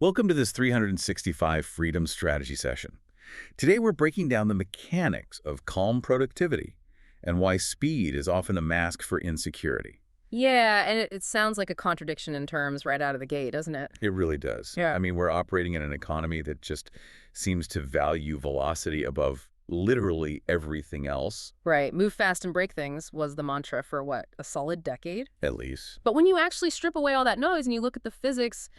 Welcome to this 365 Freedom Strategy session. Today we're breaking down the mechanics of calm productivity and why speed is often a mask for insecurity. Yeah, and it sounds like a contradiction in terms right out of the gate, doesn't it? It really does. Yeah. I mean, we're operating in an economy that just seems to value velocity above literally everything else, Right. Move fast and break things was the mantra for what, a solid decade? at least. But when you actually strip away all that noise and you look at the physics,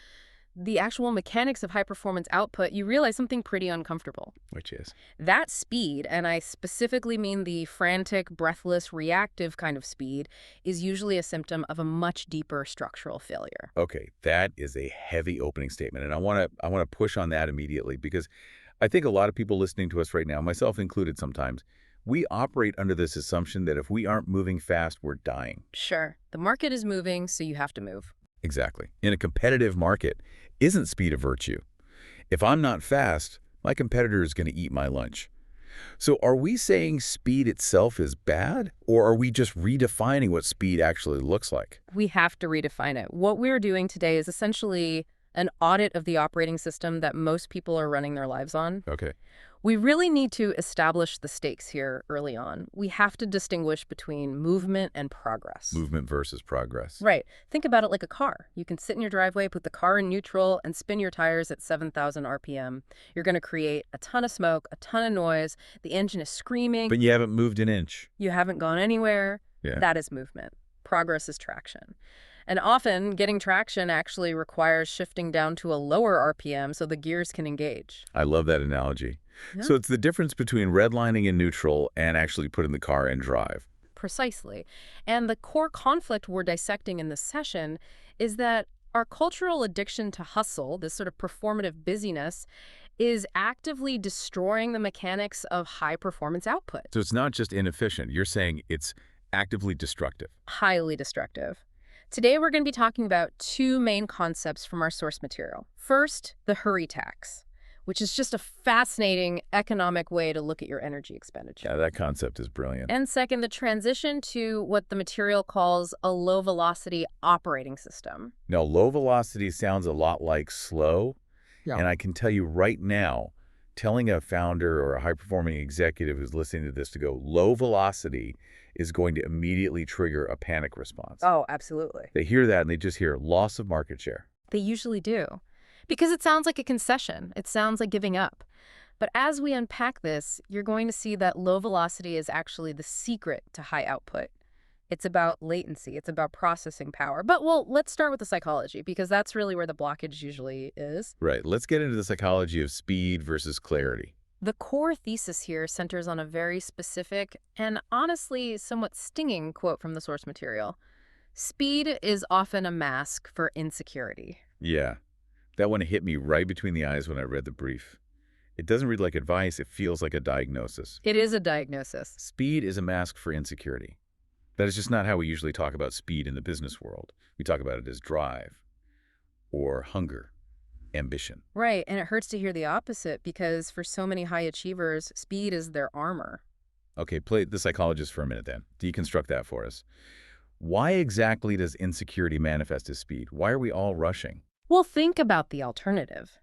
the actual mechanics of high-performance output, you realize something pretty uncomfortable. Which is? That speed, and I specifically mean the frantic, breathless, reactive kind of speed, is usually a symptom of a much deeper structural failure. Okay, that is a heavy opening statement, and I want to push on that immediately because I think a lot of people listening to us right now, myself included sometimes, we operate under this assumption that if we aren't moving fast, we're dying. Sure, the market is moving, so you have to move. Exactly. In a competitive market, isn't speed a virtue? If I'm not fast, my competitor is going to eat my lunch. So are we saying speed itself is bad, or are we just redefining what speed actually looks like? We have to redefine it. What we're doing today is essentially an audit of the operating system that most people are running their lives on. Okay. We really need to establish the stakes here early on. We have to distinguish between movement and progress. Movement versus progress. Right. Think about it like a car. You can sit in your driveway, put the car in neutral, and spin your tires at 7,000 RPM. You're going to create a ton of smoke, a ton of noise. The engine is screaming. But you haven't moved an inch. You haven't gone anywhere. Yeah. That is movement. Progress is traction. And often, getting traction actually requires shifting down to a lower RPM so the gears can engage. I love that analogy. Yeah. So it's the difference between redlining in neutral and actually putting the car in drive. Precisely. And the core conflict we're dissecting in this session is that our cultural addiction to hustle, this sort of performative busyness, is actively destroying the mechanics of high-performance output. So it's not just inefficient. You're saying it's actively destructive. Highly destructive. Today, we're going to be talking about two main concepts from our source material. First, the hurry tax, which is just a fascinating economic way to look at your energy expenditure. Yeah, that concept is brilliant. And second, the transition to what the material calls a low-velocity operating system. Now, low velocity sounds a lot like slow. Yeah. And I can tell you right now, telling a founder or a high-performing executive who's listening to this to go low velocity is going to immediately trigger a panic response. Oh, absolutely. They hear that and they just hear loss of market share. They usually do. Because it sounds like a concession. It sounds like giving up. But as we unpack this, you're going to see that low velocity is actually the secret to high output. It's about latency. It's about processing power. But, well, let's start with the psychology, because that's really where the blockage usually is. Right. Let's get into the psychology of speed versus clarity. The core thesis here centers on a very specific and honestly somewhat stinging quote from the source material. Speed is often a mask for insecurity. Yeah. That one hit me right between the eyes when I read the brief. It doesn't read like advice. It feels like a diagnosis. It is a diagnosis. Speed is a mask for insecurity. That is just not how we usually talk about speed in the business world. We talk about it as drive or hunger, ambition. Right, and it hurts to hear the opposite because for so many high achievers, speed is their armor. Okay, play the psychologist for a minute then. Deconstruct that for us. Why exactly does insecurity manifest as speed? Why are we all rushing? Well, think about the alternative.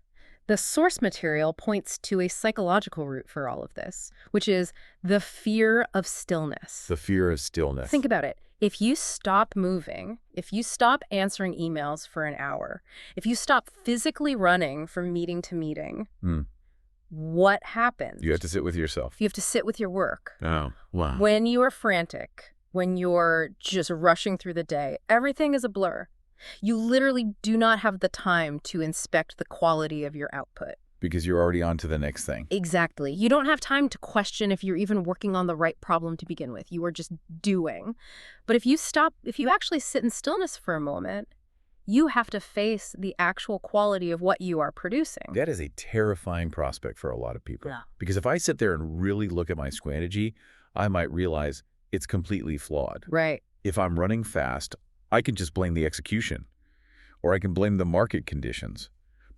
The source material points to a psychological root for all of this, which is the fear of stillness. The fear of stillness. Think about it. If you stop moving, if you stop answering emails for an hour, if you stop physically running from meeting to meeting, what happens? You have to sit with yourself. You have to sit with your work. Oh, wow. When you are frantic, when you're just rushing through the day, everything is a blur. You literally do not have the time to inspect the quality of your output. Because you're already on to the next thing. Exactly. You don't have time to question if you're even working on the right problem to begin with. You are just doing. But if you actually sit in stillness for a moment, you have to face the actual quality of what you are producing. That is a terrifying prospect for a lot of people. Yeah. Because if I sit there and really look at my strategy, I might realize it's completely flawed. Right. If I'm running fast, I can just blame the execution, or I can blame the market conditions.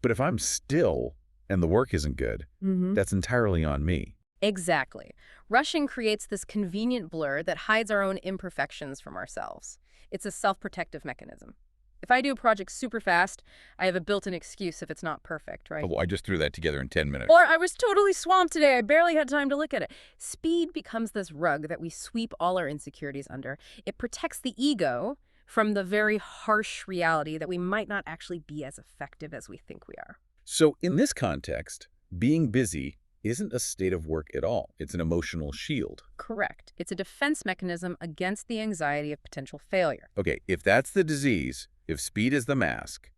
But if I'm still and the work isn't good, that's entirely on me. Exactly. Rushing creates this convenient blur that hides our own imperfections from ourselves. It's a self-protective mechanism. If I do a project super fast, I have a built-in excuse if it's not perfect, right? Oh, I just threw that together in 10 minutes. Or I was totally swamped today. I barely had time to look at it. Speed becomes this rug that we sweep all our insecurities under. It protects the ego from the very harsh reality that we might not actually be as effective as we think we are. So in this context, being busy isn't a state of work at all. It's an emotional shield. Correct. It's a defense mechanism against the anxiety of potential failure. Okay, if that's the disease, if speed is the mask,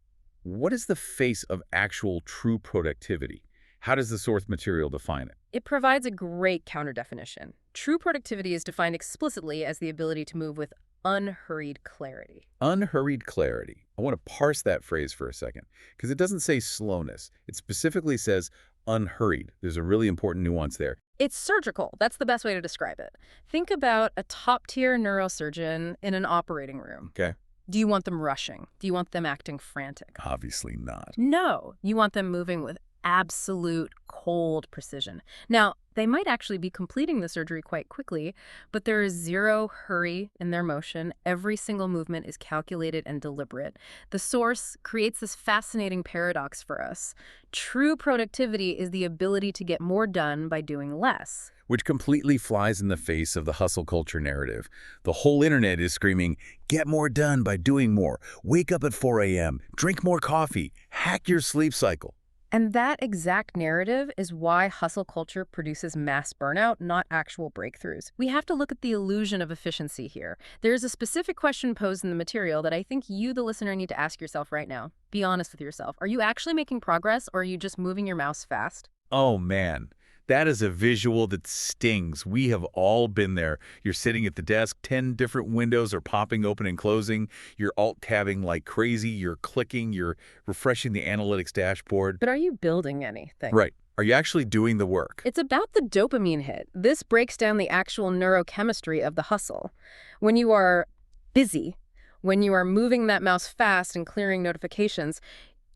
what is the face of actual true productivity? How does the source material define it? It provides a great counter-definition. True productivity is defined explicitly as the ability to move with unhurried clarity. Unhurried clarity. I want to parse that phrase for a second, because it doesn't say slowness. It specifically says unhurried. There's a really important nuance there. It's surgical. That's the best way to describe it. Think about a top-tier neurosurgeon in an operating room. Okay. Do you want them rushing? Do you want them acting frantic? Obviously not. No. You want them moving with absolute cold precision. Now, they might actually be completing the surgery quite quickly, but there is zero hurry in their motion. Every single movement is calculated and deliberate. The source creates this fascinating paradox for us. True productivity is the ability to get more done by doing less. Which completely flies in the face of the hustle culture narrative. The whole internet is screaming, get more done by doing more. Wake up at 4 a.m., drink more coffee, hack your sleep cycle. And that exact narrative is why hustle culture produces mass burnout, not actual breakthroughs. We have to look at the illusion of efficiency here. There's a specific question posed in the material that I think you, the listener, need to ask yourself right now. Be honest with yourself. Are you actually making progress, or are you just moving your mouse fast? Oh, man. That is a visual that stings. We have all been there. You're sitting at the desk, 10 different windows are popping open and closing. You're alt-tabbing like crazy. You're clicking. You're refreshing the analytics dashboard. But are you building anything? Right. Are you actually doing the work? It's about the dopamine hit. This breaks down the actual neurochemistry of the hustle. When you are busy, when you are moving that mouse fast and clearing notifications,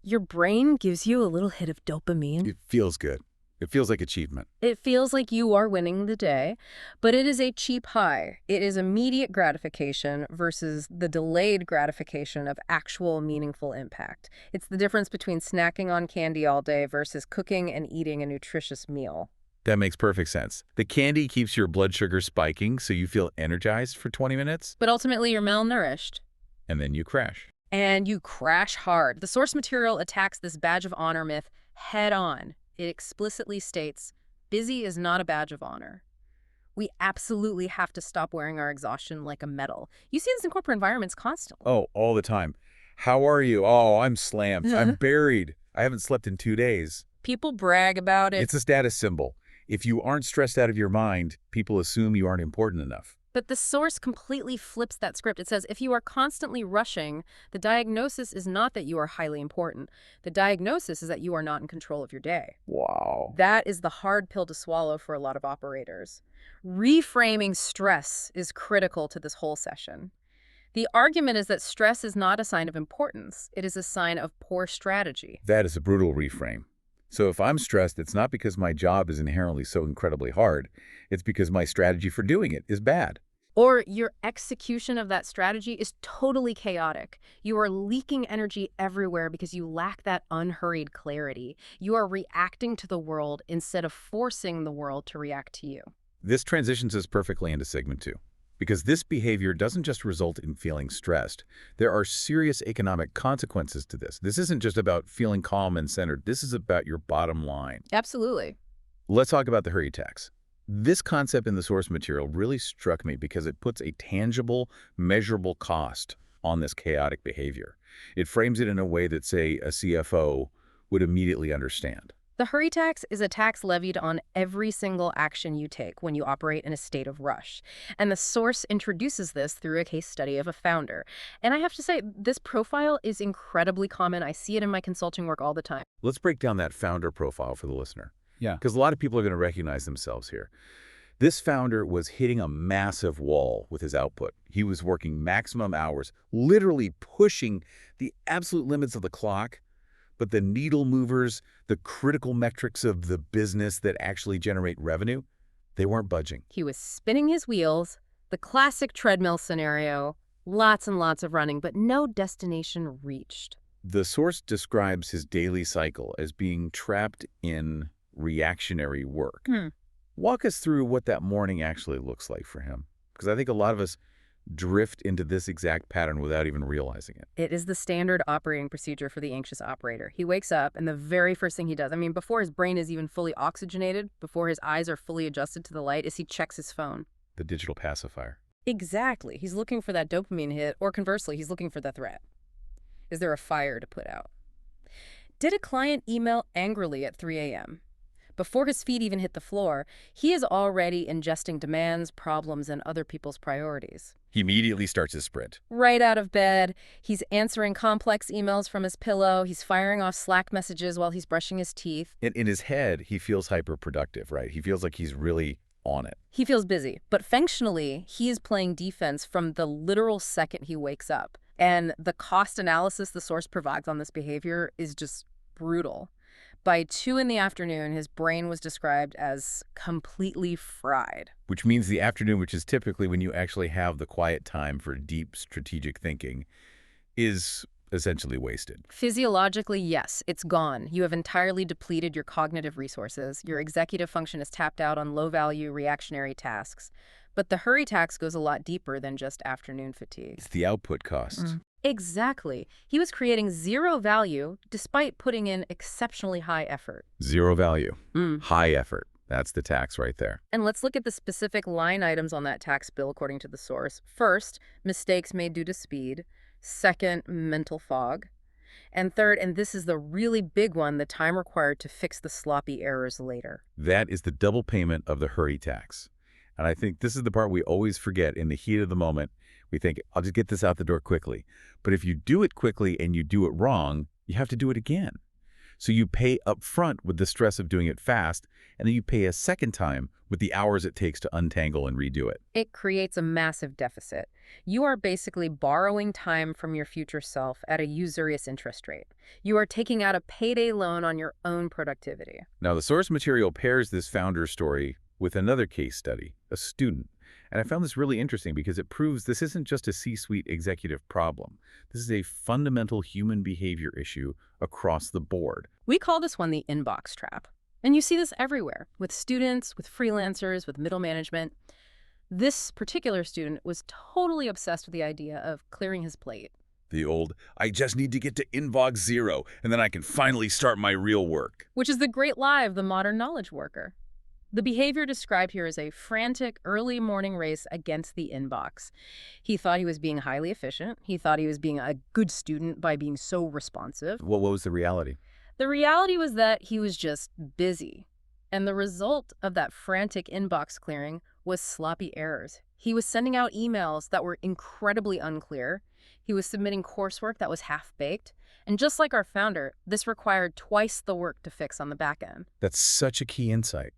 your brain gives you a little hit of dopamine. It feels good. It feels like achievement. It feels like you are winning the day, but it is a cheap high. It is immediate gratification versus the delayed gratification of actual meaningful impact. It's the difference between snacking on candy all day versus cooking and eating a nutritious meal. That makes perfect sense. The candy keeps your blood sugar spiking so you feel energized for 20 minutes. But ultimately, you're malnourished. And then you crash. And you crash hard. The source material attacks this badge of honor myth head on. It explicitly states, busy is not a badge of honor. We absolutely have to stop wearing our exhaustion like a medal. You see this in corporate environments constantly. Oh, all the time. How are you? Oh, I'm slammed. I'm buried. I haven't slept in 2 days. People brag about it. It's a status symbol. If you aren't stressed out of your mind, people assume you aren't important enough. But the source completely flips that script. It says if you are constantly rushing, the diagnosis is not that you are highly important. The diagnosis is that you are not in control of your day. Wow. That is the hard pill to swallow for a lot of operators. Reframing stress is critical to this whole session. The argument is that stress is not a sign of importance. It is a sign of poor strategy. That is a brutal reframe. So if I'm stressed, it's not because my job is inherently so incredibly hard. It's because my strategy for doing it is bad. Or your execution of that strategy is totally chaotic. You are leaking energy everywhere because you lack that unhurried clarity. You are reacting to the world instead of forcing the world to react to you. This transitions us perfectly into segment 2. Because this behavior doesn't just result in feeling stressed. There are serious economic consequences to this. This isn't just about feeling calm and centered. This is about your bottom line. Absolutely. Let's talk about the hurry tax. This concept in the source material really struck me because it puts a tangible, measurable cost on this chaotic behavior. It frames it in a way that, say, a CFO would immediately understand. The hurry tax is a tax levied on every single action you take when you operate in a state of rush. And the source introduces this through a case study of a founder. And I have to say, this profile is incredibly common. I see it in my consulting work all the time. Let's break down that founder profile for the listener. Yeah. Because a lot of people are going to recognize themselves here. This founder was hitting a massive wall with his output. He was working maximum hours, literally pushing the absolute limits of the clock. But the needle movers, the critical metrics of the business that actually generate revenue, they weren't budging. He was spinning his wheels, the classic treadmill scenario, Lots and lots of running, but no destination reached. The source describes his daily cycle as being trapped in reactionary work. Walk us through what that morning actually looks like for him, because I think a lot of us drift into this exact pattern without even realizing it. It is the standard operating procedure for the anxious operator. He wakes up, and the very first thing he does, before his brain is even fully oxygenated, before his eyes are fully adjusted to the light, is he checks his phone. The digital pacifier. Exactly. He's looking for that dopamine hit, or conversely, he's looking for the threat. Is there a fire to put out? Did a client email angrily at 3 a.m.? Before his feet even hit the floor, he is already ingesting demands, problems, and other people's priorities. He immediately starts his sprint. Right out of bed, he's answering complex emails from his pillow, he's firing off Slack messages while he's brushing his teeth. In his head, he feels hyperproductive, right? He feels like he's really on it. He feels busy, but functionally, he is playing defense from the literal second he wakes up. And the cost analysis the source provides on this behavior is just brutal. By 2 in the afternoon, his brain was described as completely fried. Which means the afternoon, which is typically when you actually have the quiet time for deep strategic thinking, is essentially wasted. Physiologically, yes, it's gone. You have entirely depleted your cognitive resources. Your executive function is tapped out on low-value reactionary tasks. But the hurry tax goes a lot deeper than just afternoon fatigue. It's the output cost. Exactly. He was creating zero value despite putting in exceptionally high effort. Zero value. High effort. That's the tax right there. And let's look at the specific line items on that tax bill according to the source. First, mistakes made due to speed. Second, mental fog. And third, and this is the really big one, the time required to fix the sloppy errors later. That is the double payment of the hurry tax. And I think this is the part we always forget in the heat of the moment. We think, I'll just get this out the door quickly. But if you do it quickly and you do it wrong, you have to do it again. So you pay up front with the stress of doing it fast, and then you pay a second time with the hours it takes to untangle and redo it. It creates a massive deficit. You are basically borrowing time from your future self at a usurious interest rate. You are taking out a payday loan on your own productivity. Now, the source material pairs this founder's story with another case study, a student. And I found this really interesting because it proves this isn't just a C-suite executive problem. This is a fundamental human behavior issue across the board. We call this one the inbox trap. And you see this everywhere, with students, with freelancers, with middle management. This particular student was totally obsessed with the idea of clearing his plate. The old, I just need to get to inbox 0, and then I can finally start my real work. Which is the great lie of the modern knowledge worker. The behavior described here is a frantic early morning race against the inbox. He thought he was being highly efficient. He thought he was being a good student by being so responsive. What was the reality? The reality was that he was just busy. And the result of that frantic inbox clearing was sloppy errors. He was sending out emails that were incredibly unclear. He was submitting coursework that was half-baked. And just like our founder, this required twice the work to fix on the back end. That's such a key insight.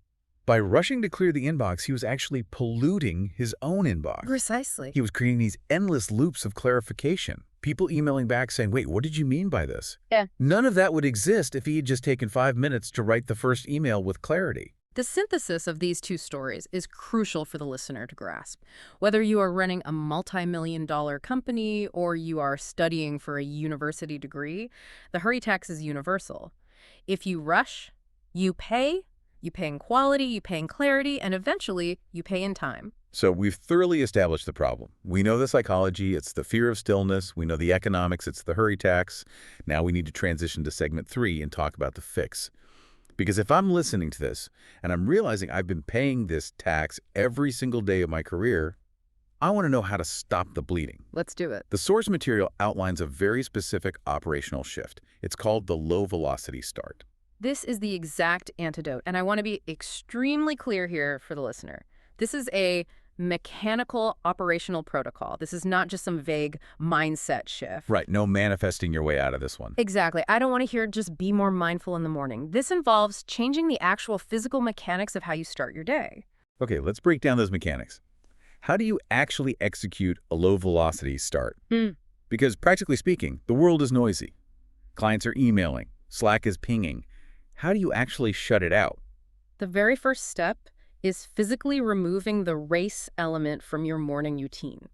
By rushing to clear the inbox, he was actually polluting his own inbox. Precisely. He was creating these endless loops of clarification. People emailing back saying, wait, what did you mean by this? Yeah. None of that would exist if he had just taken 5 minutes to write the first email with clarity. The synthesis of these two stories is crucial for the listener to grasp. Whether you are running a multi-million-dollar company or you are studying for a university degree, the hurry tax is universal. If you rush, you pay in quality, you pay in clarity, and eventually you pay in time. So we've thoroughly established the problem. We know the psychology, it's the fear of stillness. We know the economics, it's the hurry tax. Now we need to transition to segment 3 and talk about the fix. Because if I'm listening to this and I'm realizing I've been paying this tax every single day of my career, I want to know how to stop the bleeding. Let's do it. The source material outlines a very specific operational shift. It's called the low velocity start. This is the exact antidote, and I want to be extremely clear here for the listener. This is a mechanical operational protocol. This is not just some vague mindset shift. Right, no manifesting your way out of this one. Exactly. I don't want to hear just be more mindful in the morning. This involves changing the actual physical mechanics of how you start your day. Okay, let's break down those mechanics. How do you actually execute a low velocity start? Because practically speaking, the world is noisy. Clients are emailing, Slack is pinging. How do you actually shut it out? The very first step is physically removing the race element from your morning routine.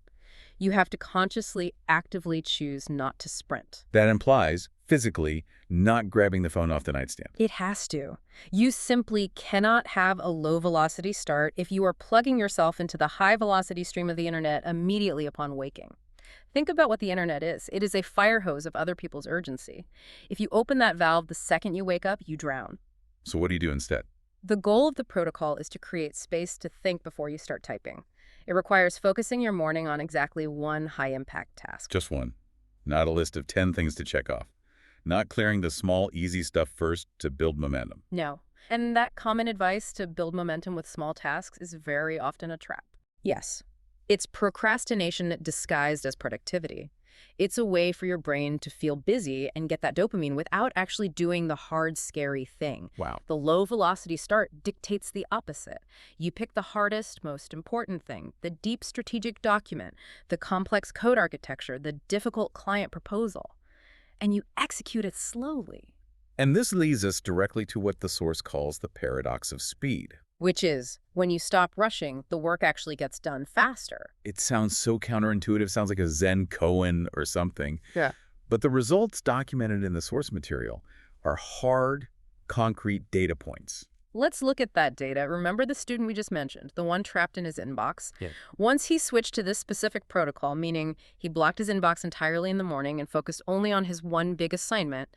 You have to consciously, actively choose not to sprint. That implies, physically, not grabbing the phone off the nightstand. It has to. You simply cannot have a low-velocity start if you are plugging yourself into the high-velocity stream of the internet immediately upon waking. Think about what the internet is. It is a fire hose of other people's urgency. If you open that valve the second you wake up, you drown. So what do you do instead? The goal of the protocol is to create space to think before you start typing. It requires focusing your morning on exactly one high-impact task. Just one. Not a list of 10 things to check off. Not clearing the small, easy stuff first to build momentum. No. And that common advice to build momentum with small tasks is very often a trap. Yes. It's procrastination disguised as productivity. It's a way for your brain to feel busy and get that dopamine without actually doing the hard, scary thing. Wow. The low-velocity start dictates the opposite. You pick the hardest, most important thing, the deep strategic document, the complex code architecture, the difficult client proposal, and you execute it slowly. And this leads us directly to what the source calls the paradox of speed. Which is, when you stop rushing, the work actually gets done faster. It sounds so counterintuitive, sounds like a Zen koan or something. Yeah. But the results documented in the source material are hard, concrete data points. Let's look at that data. Remember the student we just mentioned, the one trapped in his inbox? Yeah. Once he switched to this specific protocol, meaning he blocked his inbox entirely in the morning and focused only on his one big assignment,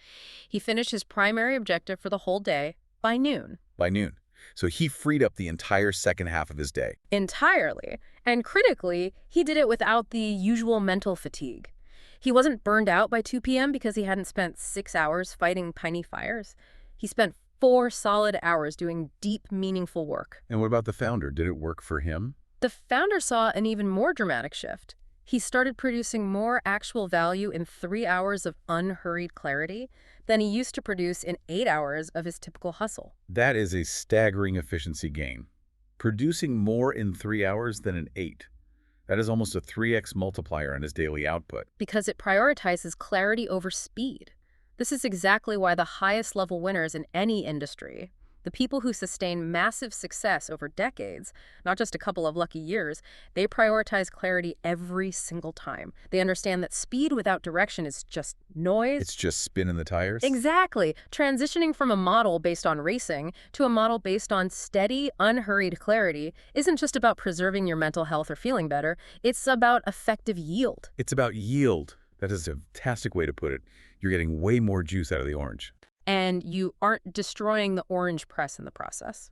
he finished his primary objective for the whole day by noon. By noon. So he freed up the entire second half of his day. Entirely. And critically, he did it without the usual mental fatigue. He wasn't burned out by 2 p.m. because he hadn't spent 6 hours fighting tiny fires. He spent 4 solid hours doing deep, meaningful work. And what about the founder? Did it work for him? The founder saw an even more dramatic shift. He started producing more actual value in 3 hours of unhurried clarity than he used to produce in 8 hours of his typical hustle. That is a staggering efficiency gain. Producing more in 3 hours than in 8. That is almost a 3x multiplier on his daily output. Because it prioritizes clarity over speed. This is exactly why the highest level winners in any industry, the people who sustain massive success over decades, not just a couple of lucky years, they prioritize clarity every single time. They understand that speed without direction is just noise. It's just spinning the tires? Exactly. Transitioning from a model based on racing to a model based on steady, unhurried clarity isn't just about preserving your mental health or feeling better. It's about effective yield. It's about yield. That is a fantastic way to put it. You're getting way more juice out of the orange. And you aren't destroying the orange press in the process.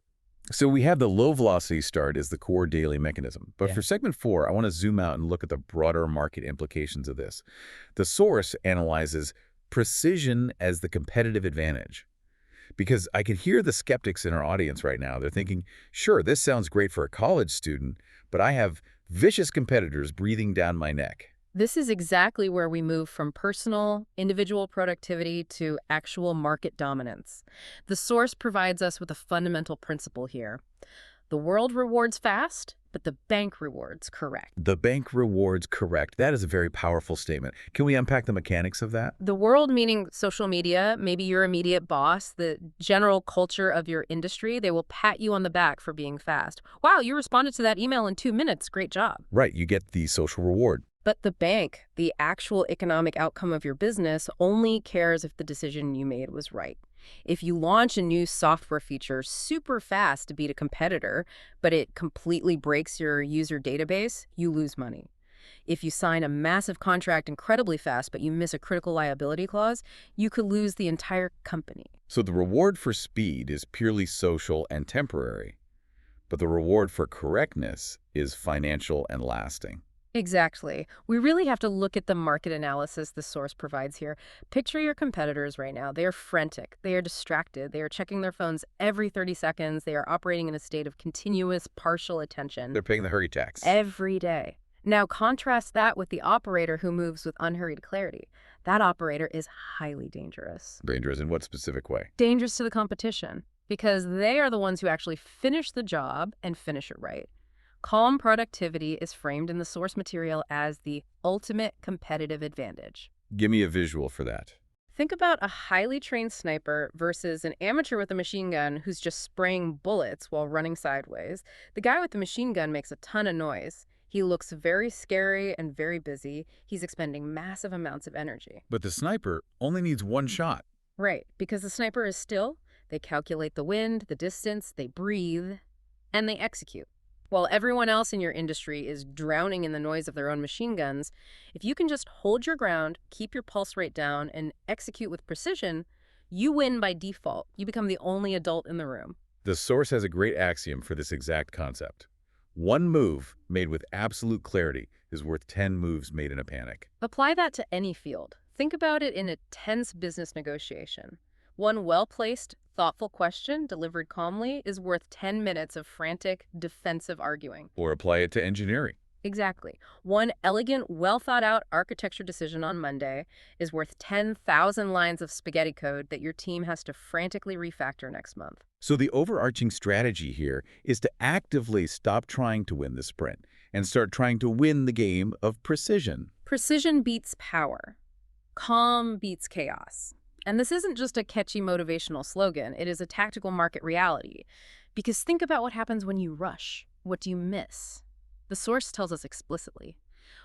So we have the low-velocity start as the core daily mechanism. But Yeah. for segment 4, I want to zoom out and look at the broader market implications of this. The source analyzes precision as the competitive advantage. Because I can hear the skeptics in our audience right now. They're thinking, sure, this sounds great for a college student, but I have vicious competitors breathing down my neck. This is exactly where we move from personal, individual productivity to actual market dominance. The source provides us with a fundamental principle here. The world rewards fast, but the bank rewards correct. The bank rewards correct. That is a very powerful statement. Can we unpack the mechanics of that? The world meaning social media, maybe your immediate boss, the general culture of your industry, they will pat you on the back for being fast. Wow, you responded to that email in 2 minutes. Great job. Right, you get the social reward. But the bank, the actual economic outcome of your business, only cares if the decision you made was right. If you launch a new software feature super fast to beat a competitor, but it completely breaks your user database, you lose money. If you sign a massive contract incredibly fast, but you miss a critical liability clause, you could lose the entire company. So the reward for speed is purely social and temporary, but the reward for correctness is financial and lasting. Exactly. We really have to look at the market analysis the source provides here. Picture your competitors right now. They are frantic. They are distracted. They are checking their phones every 30 seconds. They are operating in a state of continuous partial attention. They're paying the hurry tax. Every day. Now contrast that with the operator who moves with unhurried clarity. That operator is highly dangerous. Dangerous in what specific way? Dangerous to the competition, because they are the ones who actually finish the job and finish it right. Calm productivity is framed in the source material as the ultimate competitive advantage. Give me a visual for that. Think about a highly trained sniper versus an amateur with a machine gun who's just spraying bullets while running sideways. The guy with the machine gun makes a ton of noise. He looks very scary and very busy. He's expending massive amounts of energy. But the sniper only needs one shot. Right, because the sniper is still, they calculate the wind, the distance, they breathe, and they execute. While everyone else in your industry is drowning in the noise of their own machine guns, if you can just hold your ground, keep your pulse rate down, and execute with precision, you win by default. You become the only adult in the room. The source has a great axiom for this exact concept. One move made with absolute clarity is worth 10 moves made in a panic. Apply that to any field. Think about it in a tense business negotiation. One well-placed, thoughtful question delivered calmly is worth 10 minutes of frantic, defensive arguing. Or apply it to engineering. Exactly. One elegant, well-thought-out architecture decision on Monday is worth 10,000 lines of spaghetti code that your team has to frantically refactor next month. So the overarching strategy here is to actively stop trying to win the sprint and start trying to win the game of precision. Precision beats power. Calm beats chaos. And this isn't just a catchy motivational slogan. It is a tactical market reality. Because think about what happens when you rush. What do you miss? The source tells us explicitly.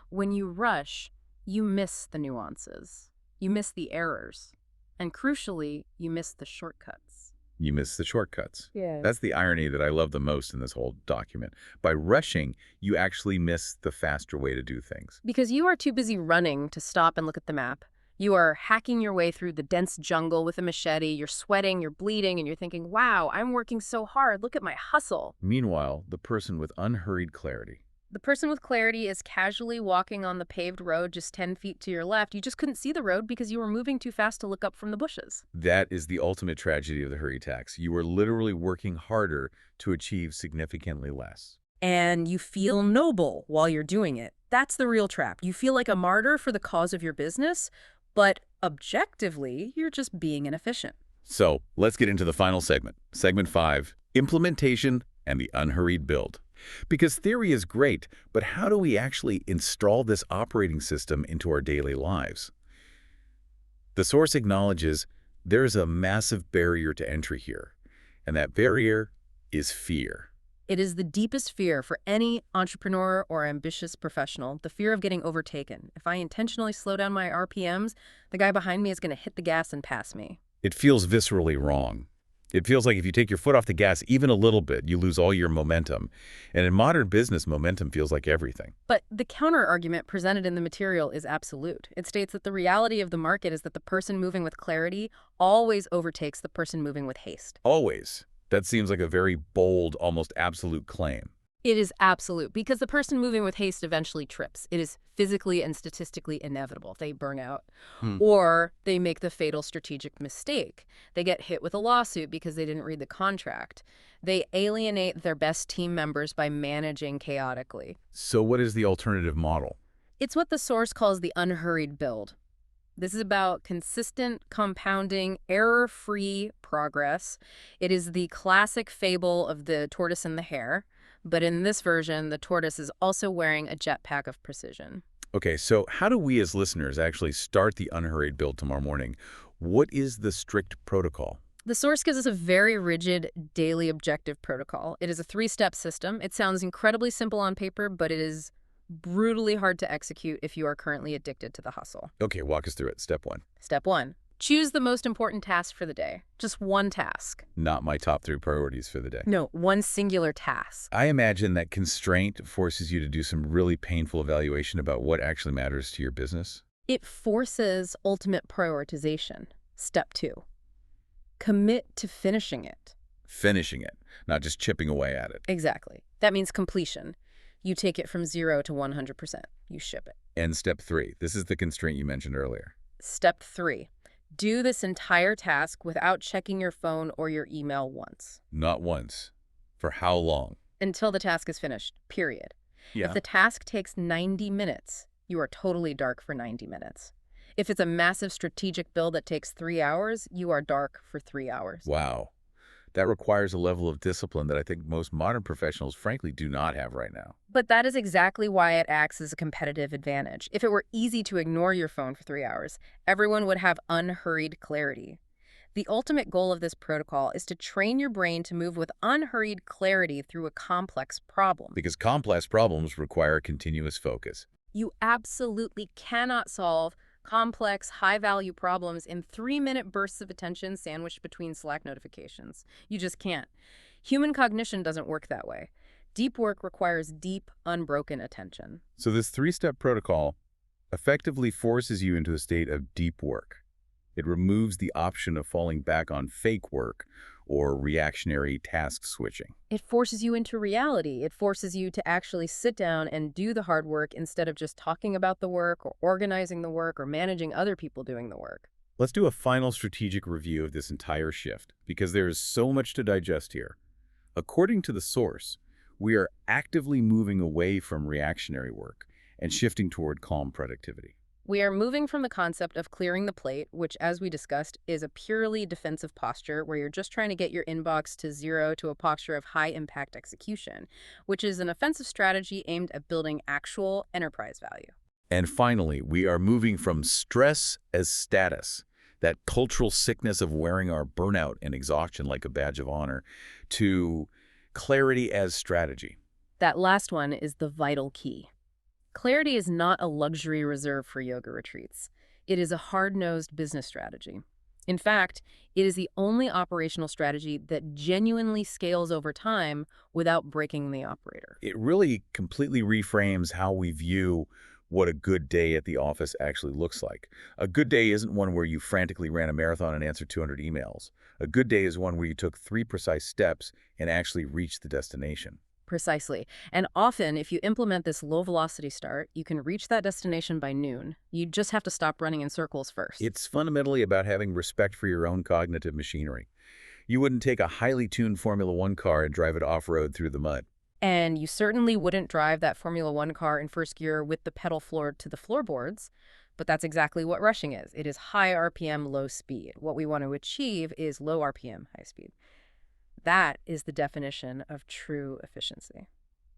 When you rush, you miss the nuances. You miss the errors. And crucially, you miss the shortcuts. You miss the shortcuts. Yeah. That's the irony that I love the most in this whole document. By rushing, you actually miss the faster way to do things. Because you are too busy running to stop and look at the map. You are hacking your way through the dense jungle with a machete. You're sweating, you're bleeding, and you're thinking, wow, I'm working so hard. Look at my hustle. Meanwhile, the person with unhurried clarity. The person with clarity is casually walking on the paved road just 10 feet to your left. You just couldn't see the road because you were moving too fast to look up from the bushes. That is the ultimate tragedy of the hurry tax. You are literally working harder to achieve significantly less. And you feel noble while you're doing it. That's the real trap. You feel like a martyr for the cause of your business, but objectively, you're just being inefficient. So let's get into the final segment. Segment 5, implementation and the unhurried build. Because theory is great, but how do we actually install this operating system into our daily lives? The source acknowledges there's a massive barrier to entry here, and that barrier is fear. It is the deepest fear for any entrepreneur or ambitious professional, the fear of getting overtaken. If I intentionally slow down my RPMs, the guy behind me is going to hit the gas and pass me. It feels viscerally wrong. It feels like if you take your foot off the gas even a little bit, you lose all your momentum. And in modern business, momentum feels like everything. But the counter-argument presented in the material is absolute. It states that the reality of the market is that the person moving with clarity always overtakes the person moving with haste. Always. That seems like a very bold, almost absolute claim. It is absolute, because the person moving with haste eventually trips. It is physically and statistically inevitable. They burn out. Or they make the fatal strategic mistake. They get hit with a lawsuit because they didn't read the contract. They alienate their best team members by managing chaotically. So what is the alternative model? It's what the source calls the unhurried build. This is about consistent, compounding, error-free progress. It is the classic fable of the tortoise and the hare. But in this version, the tortoise is also wearing a jetpack of precision. Okay, so how do we as listeners actually start the unhurried build tomorrow morning? What is the strict protocol? The source gives us a very rigid daily objective protocol. It is a 3-step system. It sounds incredibly simple on paper, but it is brutally hard to execute if you are currently addicted to the hustle. Okay, walk us through it. Step 1. Step 1. Choose the most important task for the day. Just one task. Not my top 3 priorities for the day. No, one singular task. I imagine that constraint forces you to do some really painful evaluation about what actually matters to your business. It forces ultimate prioritization. Step 2. Commit to finishing it. Finishing it, not just chipping away at it. Exactly. That means completion. You take it from 0 to 100%. You ship it. And step 3. This is the constraint you mentioned earlier. Step 3. Do this entire task without checking your phone or your email once. Not once. For how long? Until the task is finished, period. Yeah. If the task takes 90 minutes, you are totally dark for 90 minutes. If it's a massive strategic build that takes 3 hours, you are dark for 3 hours. Wow. That requires a level of discipline that I think most modern professionals, frankly, do not have right now. But that is exactly why it acts as a competitive advantage. If it were easy to ignore your phone for 3 hours, everyone would have unhurried clarity. The ultimate goal of this protocol is to train your brain to move with unhurried clarity through a complex problem. Because complex problems require continuous focus. You absolutely cannot solve complex, high-value problems in 3-minute bursts of attention sandwiched between Slack notifications. You just can't. Human cognition doesn't work that way. Deep work requires deep, unbroken attention. So this three-step protocol effectively forces you into a state of deep work. It removes the option of falling back on fake work or reactionary task switching. It forces you into reality. It forces you to actually sit down and do the hard work instead of just talking about the work or organizing the work or managing other people doing the work. Let's do a final strategic review of this entire shift, because there is so much to digest here. According to the source, we are actively moving away from reactionary work and shifting toward calm productivity. We are moving from the concept of clearing the plate, which, as we discussed, is a purely defensive posture where you're just trying to get your inbox to zero, to a posture of high-impact execution, which is an offensive strategy aimed at building actual enterprise value. And finally, we are moving from stress as status, that cultural sickness of wearing our burnout and exhaustion like a badge of honor, to clarity as strategy. That last one is the vital key. Clarity is not a luxury reserved for yoga retreats. It is a hard-nosed business strategy. In fact, it is the only operational strategy that genuinely scales over time without breaking the operator. It really completely reframes how we view what a good day at the office actually looks like. A good day isn't one where you frantically ran a marathon and answered 200 emails. A good day is one where you took 3 precise steps and actually reached the destination. Precisely. And often, if you implement this low-velocity start, you can reach that destination by noon. You just have to stop running in circles first. It's fundamentally about having respect for your own cognitive machinery. You wouldn't take a highly tuned Formula One car and drive it off-road through the mud. And you certainly wouldn't drive that Formula One car in first gear with the pedal floored to the floorboards. But that's exactly what rushing is. It is high RPM, low speed. What we want to achieve is low RPM, high speed. That is the definition of true efficiency.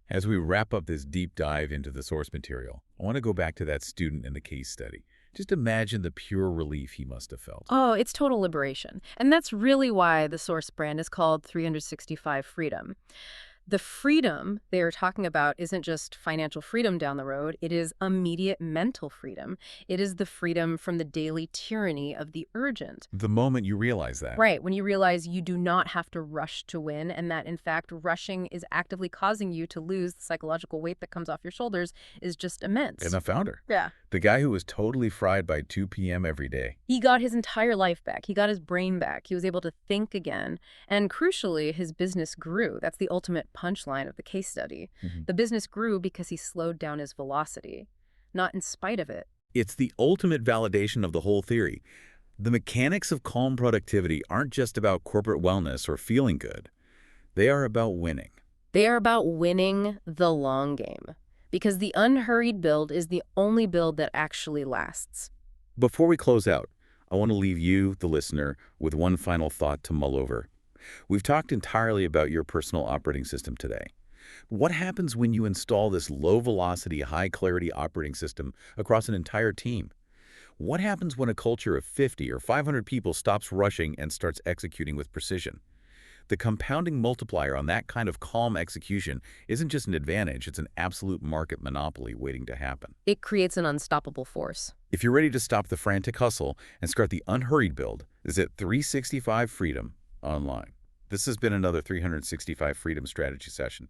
As we wrap up this deep dive into the source material, I want to go back to that student in the case study. Just imagine the pure relief he must have felt. Oh, it's total liberation. And that's really why the source brand is called 365 Freedom. The freedom they are talking about isn't just financial freedom down the road. It is immediate mental freedom. It is the freedom from the daily tyranny of the urgent. The moment you realize that. Right, when you realize you do not have to rush to win, and that, in fact, rushing is actively causing you to lose the psychological weight that comes off your shoulders is just immense. And the founder. Yeah. The guy who was totally fried by 2 p.m. every day. He got his entire life back. He got his brain back. He was able to think again. And crucially, his business grew. That's the ultimate punchline of the case study. The business grew because he slowed down his velocity, not in spite of it. It's the ultimate validation of the whole theory. The mechanics of calm productivity aren't just about corporate wellness or feeling good. They are about winning. They are about winning the long game. Because the unhurried build is the only build that actually lasts. Before we close out, I want to leave you, the listener, with one final thought to mull over. We've talked entirely about your personal operating system today. What happens when you install this low-velocity, high-clarity operating system across an entire team? What happens when a culture of 50 or 500 people stops rushing and starts executing with precision? The compounding multiplier on that kind of calm execution isn't just an advantage, it's an absolute market monopoly waiting to happen. It creates an unstoppable force. If you're ready to stop the frantic hustle and start the unhurried build, visit 365 Freedom online. This has been another 365 Freedom Strategy session.